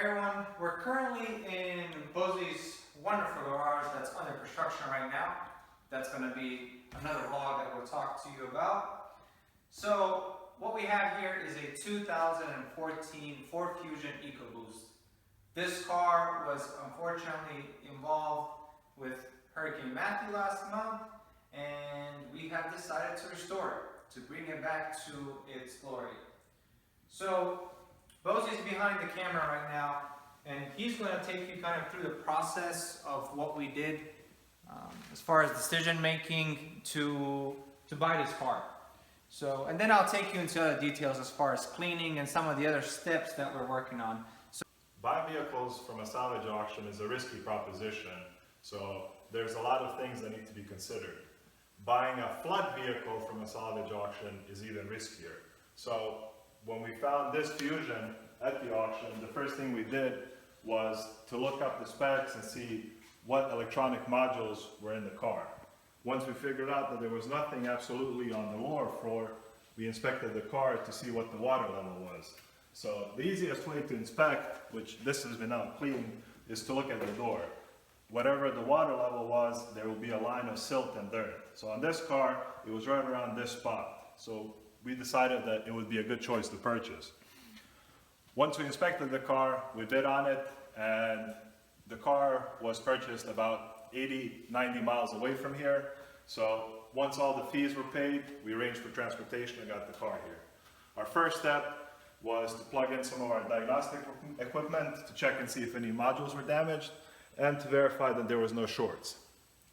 everyone, we're currently in Bosey's wonderful garage that's under construction right now. That's going to be another vlog that we'll talk to you about. So what we have here is a 2014 Ford Fusion EcoBoost. This car was unfortunately involved with Hurricane Matthew last month, and we have decided to restore it, to bring it back to its glory. So Bosey's behind the camera right now, and he's going to take you kind of through the process of what we did as far as decision making to buy this car. So, and then I'll take you into other details as far as cleaning and some of the other steps that we're working on. Buying vehicles from a salvage auction is a risky proposition, so there's a lot of things that need to be considered. Buying a flood vehicle from a salvage auction is even riskier. So when we found this Fusion at the auction, the first thing we did was to look up the specs and see what electronic modules were in the car. Once we figured out that there was nothing absolutely on the lower floor, we inspected the car to see what the water level was. So the easiest way to inspect, which this has been now cleaned, is to look at the door. Whatever the water level was, there will be a line of silt and dirt. So on this car, it was right around this spot. So we decided that it would be a good choice to purchase. Once we inspected the car, we bid on it, and the car was purchased about 80-90 miles away from here. So once all the fees were paid, we arranged for transportation and got the car here. Our first step was to plug in some of our diagnostic equipment to check and see if any modules were damaged and to verify that there was no shorts.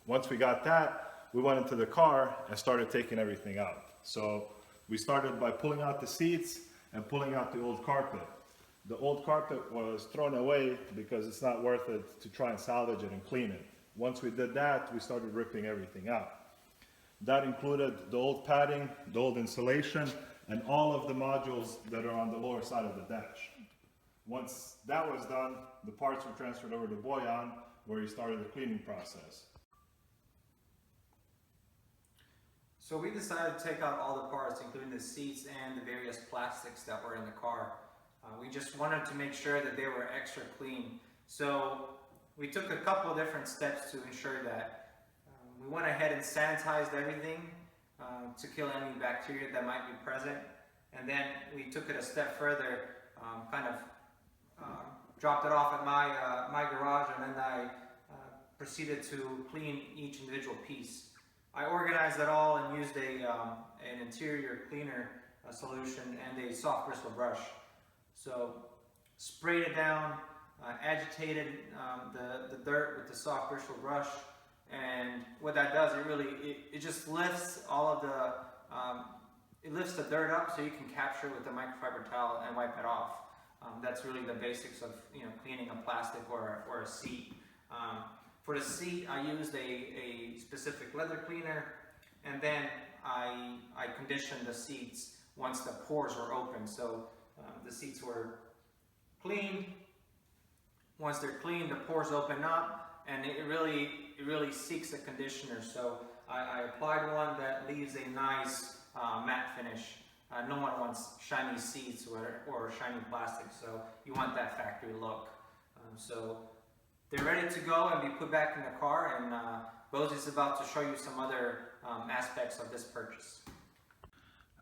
Once we got that, we went into the car and started taking everything out. So we started by pulling out the seats and pulling out the old carpet. The old carpet was thrown away because it's not worth it to try and salvage it and clean it. Once we did that, we started ripping everything out. That included the old padding, the old insulation, and all of the modules that are on the lower side of the dash. Once that was done, the parts were transferred over to Boyan, where he started the cleaning process. So we decided to take out all the parts, including the seats and the various plastics that were in the car. We just wanted to make sure that they were extra clean. So we took a couple of different steps to ensure that. We went ahead and sanitized everything to kill any bacteria that might be present. And then we took it a step further, dropped it off at my garage, and then I proceeded to clean each individual piece. I organized it all and used an interior cleaner solution and a soft bristle brush. So sprayed it down, agitated the dirt with the soft bristle brush, and what that does, it just lifts all of it lifts the dirt up so you can capture it with a microfiber towel and wipe it off. That's really the basics of cleaning a plastic or a seat. For the seat, I used a specific leather cleaner, and then I conditioned the seats once the pores were open. So the seats were cleaned. Once they're clean, the pores open up, and it really seeks a conditioner. So I applied one that leaves a nice matte finish. No one wants shiny seats or shiny plastic, so you want that factory look. So they're ready to go and be put back in the car, and Bosey's about to show you some other aspects of this purchase.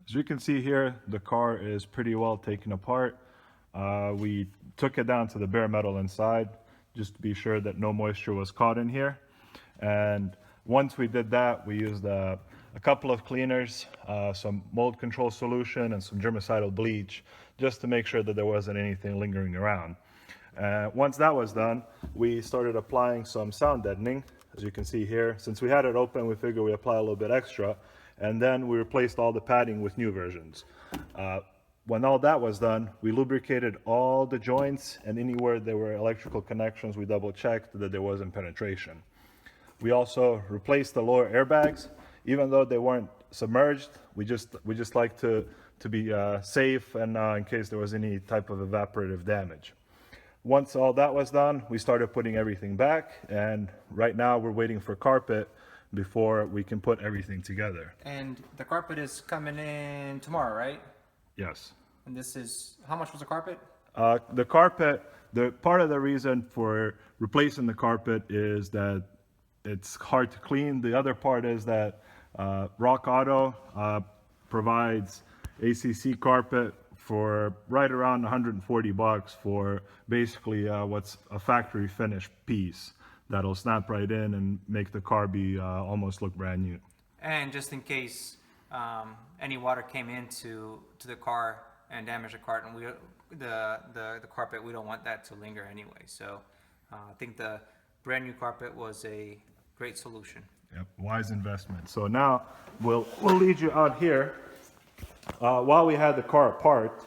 As you can see here, the car is pretty well taken apart. We took it down to the bare metal inside just to be sure that no moisture was caught in here. And once we did that, we used a couple of cleaners, some mold control solution and some germicidal bleach, just to make sure that there wasn't anything lingering around. Once that was done, we started applying some sound deadening. As you can see here, since we had it open, we figured we apply a little bit extra, and then we replaced all the padding with new versions. When all that was done, we lubricated all the joints, and anywhere there were electrical connections, we double checked that there wasn't penetration. We also replaced the lower airbags. Even though they weren't submerged, we just like to be safe and in case there was any type of evaporative damage. Once all that was done, we started putting everything back, and right now we're waiting for carpet before we can put everything together. And the carpet is coming in tomorrow, right? Yes. And this is, how much was the carpet? The carpet, part of the reason for replacing the carpet is that it's hard to clean. The other part is that Rock Auto provides ACC carpet for right around 140 bucks for basically what's a factory finished piece that'll snap right in and make the car be almost look brand new. And just in case any water came into the car and damaged the car, and the carpet, we don't want that to linger anyway. So I think the brand new carpet was a great solution. Yep, wise investment. So now we'll lead you out here. While we had the car apart,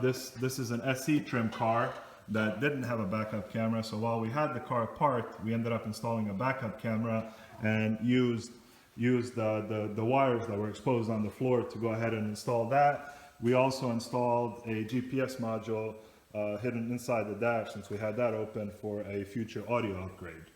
this is an SE trim car that didn't have a backup camera. So while we had the car apart, we ended up installing a backup camera and used the wires that were exposed on the floor to go ahead and install that. We also installed a GPS module hidden inside the dash, since we had that open for a future audio upgrade.